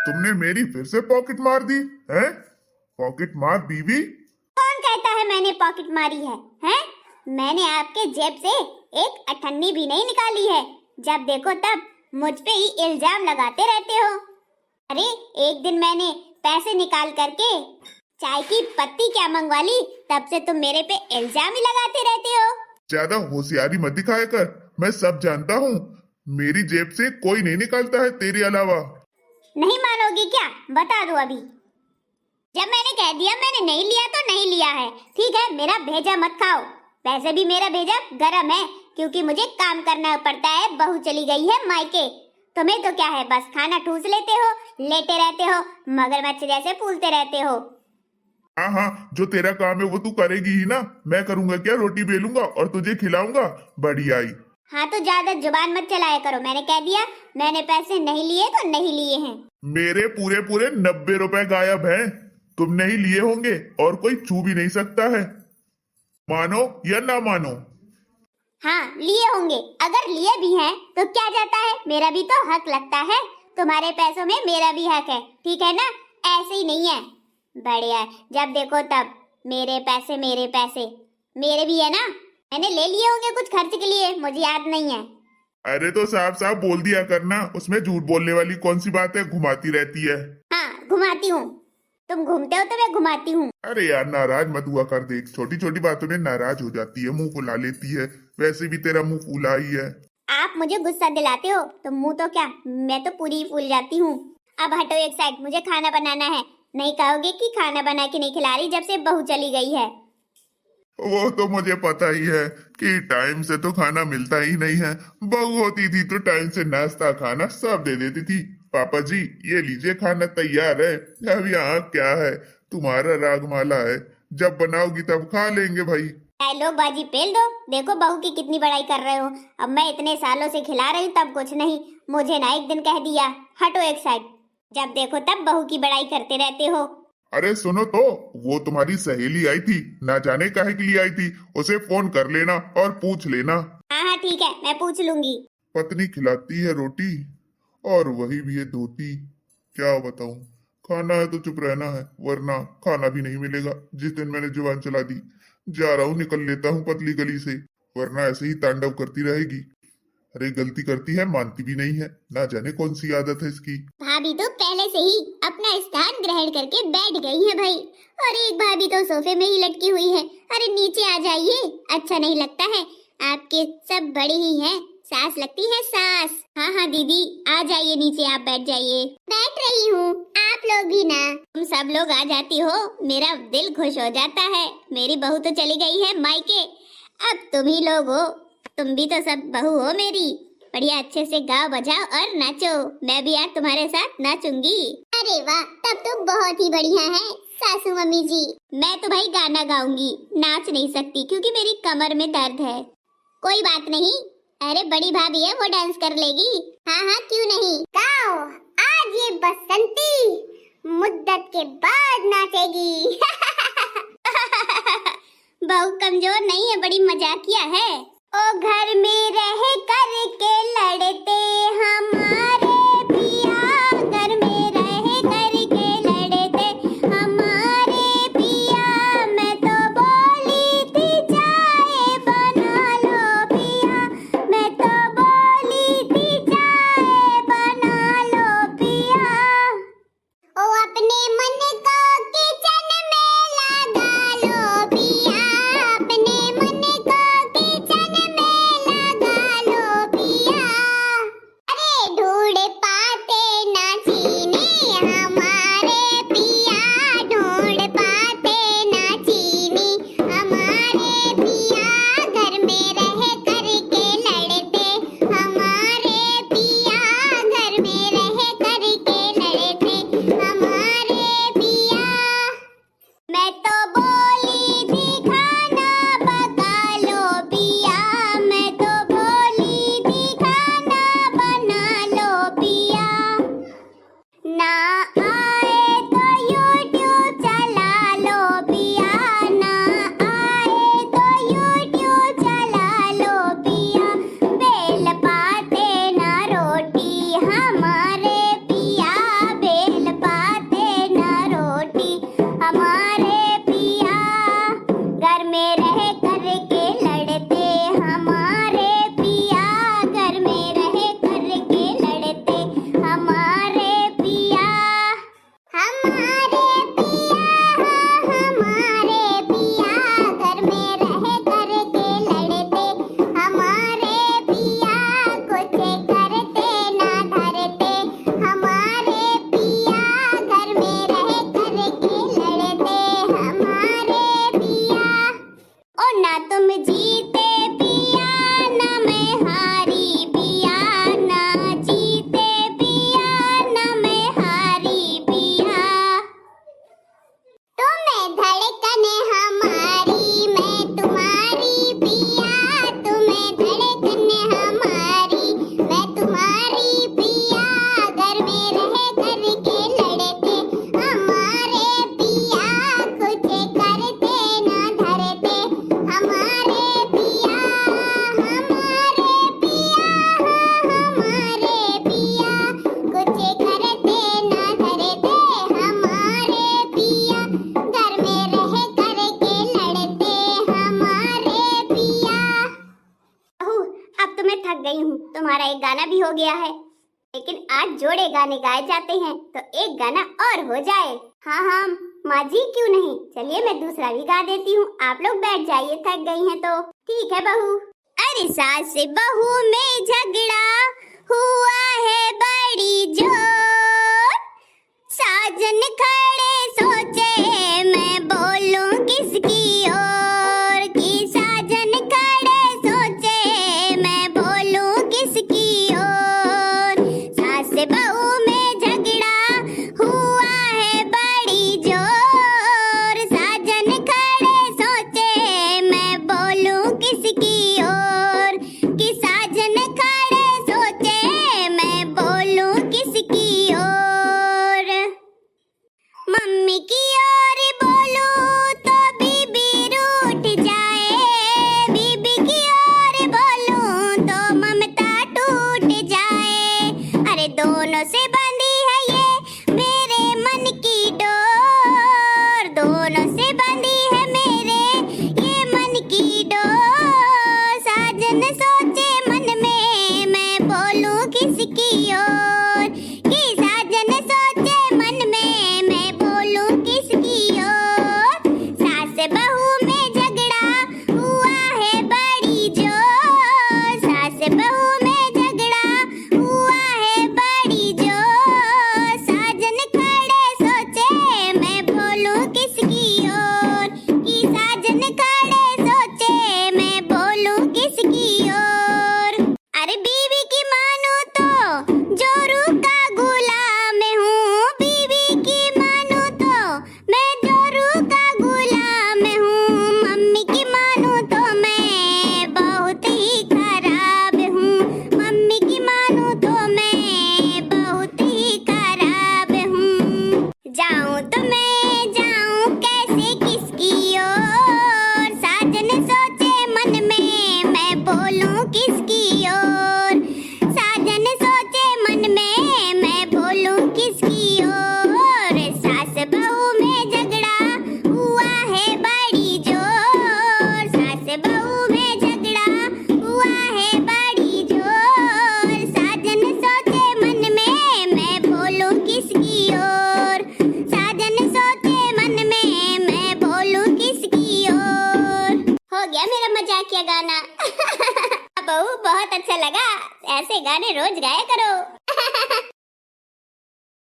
तुमने मेरी फिर से पॉकेट मार दी है? पॉकेट मार बीवी। कौन कहता है मैंने पॉकेट मारी है? हैं? मैंने आपके जेब से एक अठन्नी भी नहीं निकाली है। जब देखो तब मुझ पे ही इल्जाम लगाते रहते हो। अरे एक दिन मैंने पैसे निकाल करके चाय की पत्ती क्या मंगवा ली, तब से तुम मेरे पे इल्जाम ही लगाते रहते हो। ज्यादा होशियारी मत दिखाया कर, मैं सब जानता हूँ। मेरी जेब से कोई नहीं निकालता है तेरे अलावा। नहीं मानोगी क्या? बता दो अभी। जब मैंने कह दिया मैंने नहीं लिया तो नहीं लिया है, ठीक है? मेरा भेजा मत खाओ। वैसे भी मेरा भेजा गरम है, क्योंकि मुझे काम करना पड़ता है। बहू चली गई है मायके। तुम्हें तो क्या है, बस खाना ठूस लेते हो, लेटे रहते हो, मगरमच्छ जैसे फूलते रहते हो। हाँ हाँ, जो तेरा काम है वो तू करेगी ही ना। मैं करूंगा क्या? रोटी बेलूंगा और तुझे खिलाऊंगा। बढ़िया ही। हाँ तो ज्यादा जुबान मत चलाया करो। मैंने कह दिया मैंने पैसे नहीं लिए तो नहीं लिए हैं। मेरे पूरे पूरे 90 रुपए गायब हैं। तुमने ही लिए होंगे और कोई छू भी नहीं सकता है। मानो या ना मानो। हाँ लिए होंगे। अगर लिए भी हैं तो क्या जाता है, मेरा भी तो हक लगता है। तुम्हारे पैसों में मेरा भी हक है, ठीक है ना? ऐसे ही नहीं है। बढ़िया, जब देखो तब मेरे पैसे मेरे पैसे। मेरे भी है ना, मैंने ले लिए होंगे कुछ खर्च के लिए, मुझे याद नहीं है। अरे तो साफ साफ बोल दिया करना, उसमें झूठ बोलने वाली कौन सी बात है? घुमाती रहती है। हाँ घुमाती हूँ। तुम घूमते हो तो मैं घुमाती हूँ। अरे यार नाराज मत हुआ कर, देख छोटी छोटी बातों में नाराज हो जाती है, मुंह फुला लेती है। वैसे भी तेरा मुंह फूला ही है। आप मुझे गुस्सा दिलाते हो तो मुंह तो क्या, मैं तो पूरी फूल जाती हूँ। अब हटो एक साइड, मुझे खाना बनाना है। नहीं कहोगे कि खाना बना के नहीं खिला रही जब से बहू चली गई है। वो तो मुझे पता ही है कि टाइम से तो खाना मिलता ही नहीं है। बहू होती थी तो टाइम से नाश्ता खाना सब दे देती थी। पापा जी ये लीजिए खाना तैयार है। अब यहाँ क्या है, तुम्हारा रागमाला है, जब बनाओगी तब खा लेंगे भाई। लो बाजी पेल दो। देखो बहू की कितनी बड़ाई कर रहे हो। अब मैं इतने सालों से खिला रही हूँ तब कुछ नहीं, मुझे ना एक दिन कह दिया। हटो एक साइड, जब देखो तब बहू की बड़ाई करते रहते हो। अरे सुनो तो, वो तुम्हारी सहेली आई थी, ना जाने काहे के लिए आई थी। उसे फोन कर लेना और पूछ लेना। हाँ हाँ ठीक है, मैं पूछ लूंगी। पत्नी खिलाती है रोटी और वही भी है धोती। क्या बताऊं, खाना है तो चुप रहना है, वरना खाना भी नहीं मिलेगा। जिस दिन मैंने जुबान चला दी, जा रहा हूँ, निकल लेता हूँ पतली गली से, वरना ऐसे ही तांडव करती रहेगी। अरे गलती करती है मानती भी नहीं है, ना जाने कौन सी आदत है इसकी। भाभी तो पहले से ही अपना स्थान ग्रहण करके बैठ गई है भाई। और एक भाभी तो सोफे में ही लटकी हुई है। अरे नीचे आ जाइए, अच्छा नहीं लगता है? आपके सब बड़ी ही हैं, सास लगती है सास। हाँ हाँ दीदी आ जाइए नीचे, आप बैठ जाइए। बैठ रही हूँ, आप लोग भी ना। तुम सब लोग आ जाती हो, मेरा दिल खुश हो जाता है। मेरी बहू तो चली गई है मायके, अब तुम ही लोग हो। तुम भी तो सब बहू हो मेरी। बढ़िया अच्छे से गाओ बजाओ और नाचो, मैं भी आज तुम्हारे साथ नाचूंगी। अरे वाह, तब तो बहुत ही बढ़िया है सासू मम्मी जी। मैं तो भाई गाना गाऊंगी, नाच नहीं सकती क्योंकि मेरी कमर में दर्द है। कोई बात नहीं, अरे बड़ी भाभी है वो डांस कर लेगी। हाँ हाँ क्यों नहीं, गाओ आज ये बसंती मुद्दत के बाद नाचेगी। बहू कमजोर नहीं है, बड़ी मजाकिया है। ओ घर में रह कर के लड़ते हमारे पिया, घर में रह कर के लड़ते हमारे पिया। मैं तो बोली थी चाय बना लो पिया, मैं तो बोली थी चाय बना लो पिया। ओ अपने मन को किचन में लगा लो पिया, अपने मन को किचन में लगा लो पिया। अरे ढूंढ गाना भी हो गया है, लेकिन आज जोड़े गाने गाए जाते हैं तो एक गाना और हो जाए। हाँ हाँ माँ जी, क्यों नहीं, चलिए मैं दूसरा भी गा देती हूँ, आप लोग बैठ जाइए, थक गई हैं तो। ठीक है बहू। अरे सास बहू में झगड़ा हुआ है बड़ी जोर, साजन खड़े सोचे मैं बोलूं किसकी ओर, कि साजन खड़े सोचे मैं बोलूं किसकी ओर। सास बहू में झगड़ा हुआ है बड़ी जोर, साजन खड़े सोचे मैं बोलूं किसकी ओर, कि साजन खड़े सोचे मैं बोलूं किसकी ओर। मम्मी की ओर बोलूं तो बीबी रूठ जाए, बीबी की ओर बोलूं तो ममता टूट जाए। अरे दोनों से बंधी है ये मेरे मन की डोर, दोनों से बंधी है मेरे ये मन की डोर। साजन सोचे मन में मैं बोलूं किसकी ओर, कि साजन सोचे मन में मैं बोलूं किसकी ओर। सास बहू में झगड़ा हुआ है बड़ी जोर, सास बहू में झगड़ा हुआ है बड़ी जोर। साजन खड़े सोचे मैं बोलूं किसकी ओर, कि साजन खड़े सोचे मैं बोलूं किसकी ओर। अरे बीवी की मानो तो जोरू का गुलाम हूँ, बीवी की मानो तो मैं जोरू का गुलाम हूँ। मम्मी की मानो तो मैं बहुत ही खराब हूँ, मम्मी की मानो तो मैं बहुत ही खराब हूँ। जाऊँ तो मैं जाऊँ कैसे किसकी ओर, साजन सोचे मन में मैं बोलूं किसकी ओर, साजन सोचे मन में मैं बोलूं किसकी ओर। सास बहू में झगड़ा हुआ है बड़ी जोर, सास बहू में झगड़ा हुआ है बड़ी जोर। साजन सोचे मन में मैं बोलूं किसकी ओर, साजन सोचे मन में मैं बोलूं किसकी ओर। हो गया मेरा मजाकिया गाना। बहू बहुत अच्छा लगा, ऐसे गाने रोज गाया करो।